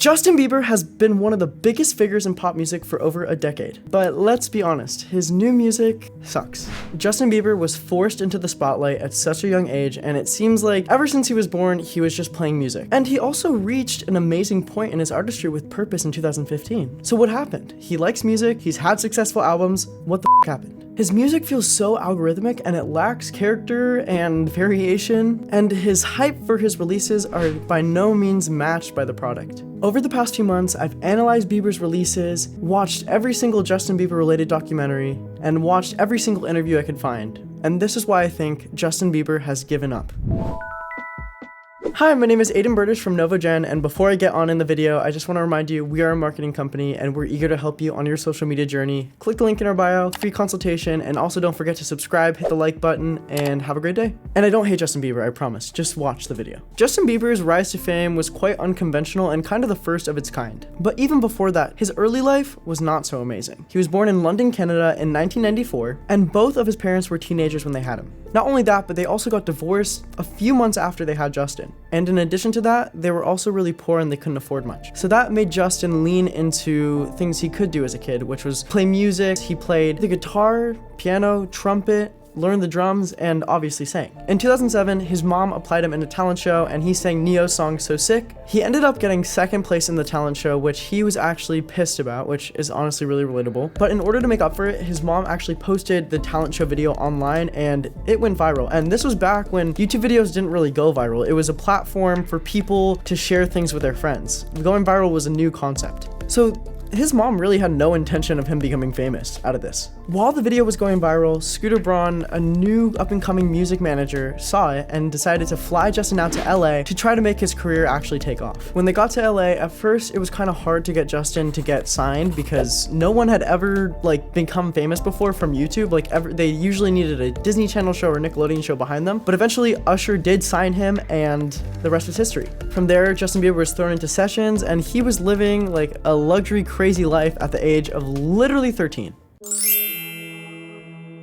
Justin Bieber has been one of the biggest figures in pop music for over a decade, but let's be honest, his new music sucks. Justin Bieber was forced into the spotlight at such a young age, and it seems like ever since he was born, he was just playing music. And he also reached an amazing point in his artistry with Purpose in 2015. So what happened? He likes music, he's had successful albums, what the happened? His music feels so algorithmic and it lacks character and variation, and his hype for his releases are by no means matched by the product. Over the past few months, I've analyzed Bieber's releases, watched every single Justin Bieber related documentary, and watched every single interview I could find. And this is why I think Justin Bieber has given up. Hi, my name is Aiden Burdish from Novo Gen, and before I get on in the video, I just want to remind you we are a marketing company and we're eager to help you on your social media journey. Click the link in our bio, free consultation, and also don't forget to subscribe, hit the like button, and have a great day. And I don't hate Justin Bieber, I promise, just watch the video. Justin Bieber's rise to fame was quite unconventional and kind of the first of its kind. But even before that, his early life was not so amazing. He was born in London, Canada in 1994, and both of his parents were teenagers when they had him. Not only that, but they also got divorced a few months after they had Justin. And in addition to that, they were also really poor and they couldn't afford much. So that made Justin lean into things he could do as a kid, which was play music. He played the guitar, piano, trumpet, learned the drums, and obviously sang. In 2007, his mom applied him in a talent show and he sang Neo's song So Sick. He ended up getting second place in the talent show, which he was actually pissed about, which is honestly really relatable. But in order to make up for it, his mom actually posted the talent show video online and it went viral. And this was back when YouTube videos didn't really go viral. It was a platform for people to share things with their friends. Going viral was a new concept. So his mom really had no intention of him becoming famous out of this. While the video was going viral, Scooter Braun, a new up-and-coming music manager, saw it and decided to fly Justin out to LA to try to make his career actually take off. When they got to LA, at first it was kind of hard to get Justin to get signed because no one had ever become famous before from YouTube. They usually needed a Disney Channel show or Nickelodeon show behind them. But eventually Usher did sign him and the rest is history. From there, Justin Bieber was thrown into sessions and he was living like a luxury crazy life at the age of literally 13.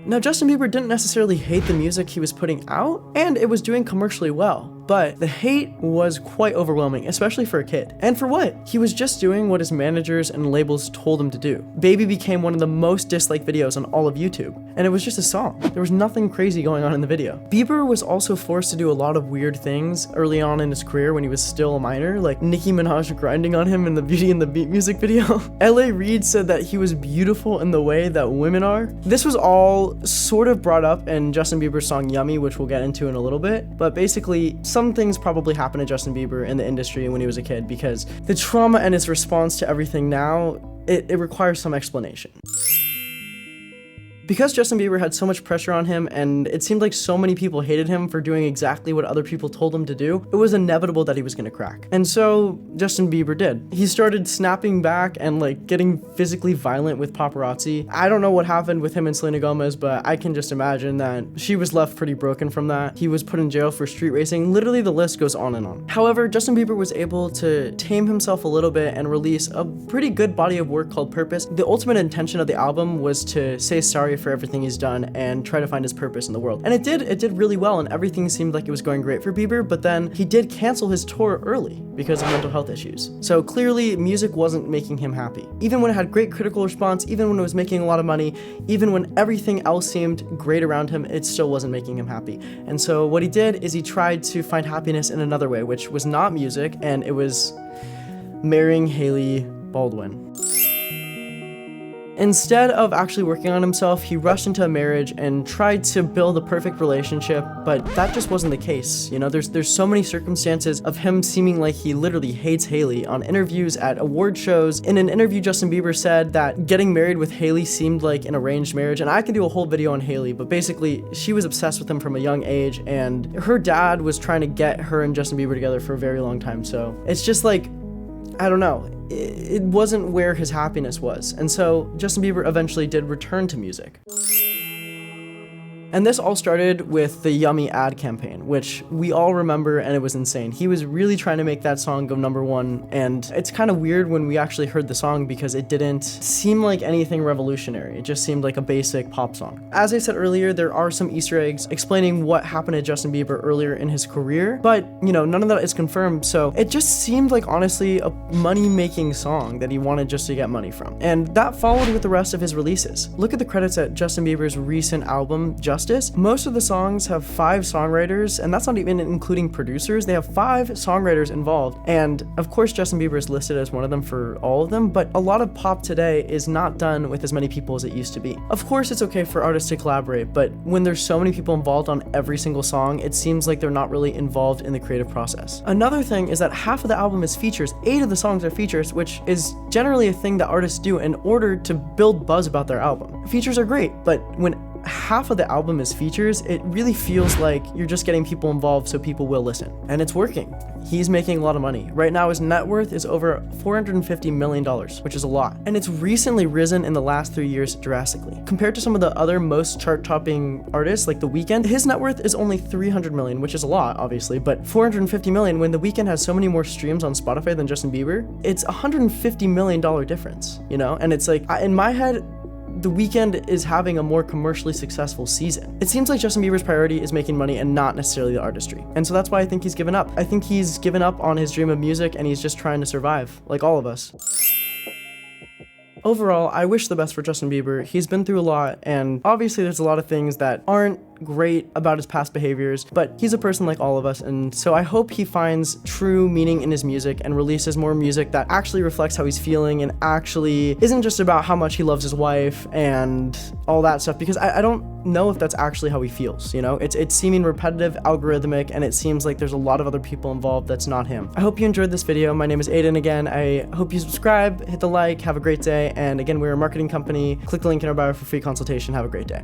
Now, Justin Bieber didn't necessarily hate the music he was putting out, and it was doing commercially well, but the hate was quite overwhelming, especially for a kid. And for what? He was just doing what his managers and labels told him to do. Baby became one of the most disliked videos on all of YouTube, and it was just a song. There was nothing crazy going on in the video. Bieber was also forced to do a lot of weird things early on in his career when he was still a minor, like Nicki Minaj grinding on him in the Beauty and the Beat music video. L.A. Reid said that he was beautiful in the way that women are. This was all sort of brought up in Justin Bieber's song Yummy, which we'll get into in a little bit, but basically some things probably happened to Justin Bieber in the industry when he was a kid because the trauma and his response to everything now, it requires some explanation. Because Justin Bieber had so much pressure on him and it seemed like so many people hated him for doing exactly what other people told him to do, it was inevitable that he was gonna crack. And so Justin Bieber did. He started snapping back and getting physically violent with paparazzi. I don't know what happened with him and Selena Gomez, but I can just imagine that she was left pretty broken from that. He was put in jail for street racing. Literally the list goes on and on. However, Justin Bieber was able to tame himself a little bit and release a pretty good body of work called Purpose. The ultimate intention of the album was to say sorry for everything he's done and try to find his purpose in the world. And it did really well and everything seemed like it was going great for Bieber, but then he did cancel his tour early because of mental health issues. So clearly music wasn't making him happy. Even when it had great critical response, even when it was making a lot of money, even when everything else seemed great around him, it still wasn't making him happy. And so what he did is he tried to find happiness in another way, which was not music, and it was marrying Hailey Baldwin. Instead of actually working on himself, he rushed into a marriage and tried to build a perfect relationship, but that just wasn't the case. You know, there's so many circumstances of him seeming like he literally hates Hailey on interviews at award shows. In an interview, Justin Bieber said that getting married with Hailey seemed like an arranged marriage, and I could do a whole video on Hailey, but basically she was obsessed with him from a young age, and her dad was trying to get her and Justin Bieber together for a very long time, so it's just I don't know. It wasn't where his happiness was. And so Justin Bieber eventually did return to music. And this all started with the Yummy ad campaign, which we all remember, and it was insane. He was really trying to make that song go #1, and it's kind of weird when we actually heard the song because it didn't seem like anything revolutionary. It just seemed like a basic pop song. As I said earlier, there are some Easter eggs explaining what happened to Justin Bieber earlier in his career, but none of that is confirmed, so it just seemed like honestly a money-making song that he wanted just to get money from. And that followed with the rest of his releases. Look at the credits at Justin Bieber's recent album, Justice. Most of the songs have 5 songwriters, and that's not even including producers. They have 5 songwriters involved, and of course Justin Bieber is listed as one of them for all of them, but a lot of pop today is not done with as many people as it used to be. Of course it's okay for artists to collaborate, but when there's so many people involved on every single song, it seems like they're not really involved in the creative process. Another thing is that half of the album is features. 8 of the songs are features, which is generally a thing that artists do in order to build buzz about their album. Features are great, but when half of the album is features, it really feels like you're just getting people involved so people will listen. And it's working. He's making a lot of money. Right now his net worth is over $450 million, which is a lot. And it's recently risen in the last 3 years drastically. Compared to some of the other most chart-topping artists like The Weeknd, his net worth is only $300 million, which is a lot, obviously, but $450 million when The Weeknd has so many more streams on Spotify than Justin Bieber, it's a $150 million difference, And it's like, in my head, The Weeknd is having a more commercially successful season. It seems like Justin Bieber's priority is making money and not necessarily the artistry. And so that's why I think he's given up. I think he's given up on his dream of music and he's just trying to survive, like all of us. Overall, I wish the best for Justin Bieber. He's been through a lot, and obviously there's a lot of things that aren't great about his past behaviors, but he's a person like all of us, and so I hope he finds true meaning in his music and releases more music that actually reflects how he's feeling and actually isn't just about how much he loves his wife and all that stuff, because I don't know if that's actually how he feels, It's seeming repetitive, algorithmic, and it seems like there's a lot of other people involved that's not him. I hope you enjoyed this video. My name is Aiden again. I hope you subscribe, hit the like, have a great day, and again, we're a marketing company. Click the link in our bio for free consultation. Have a great day.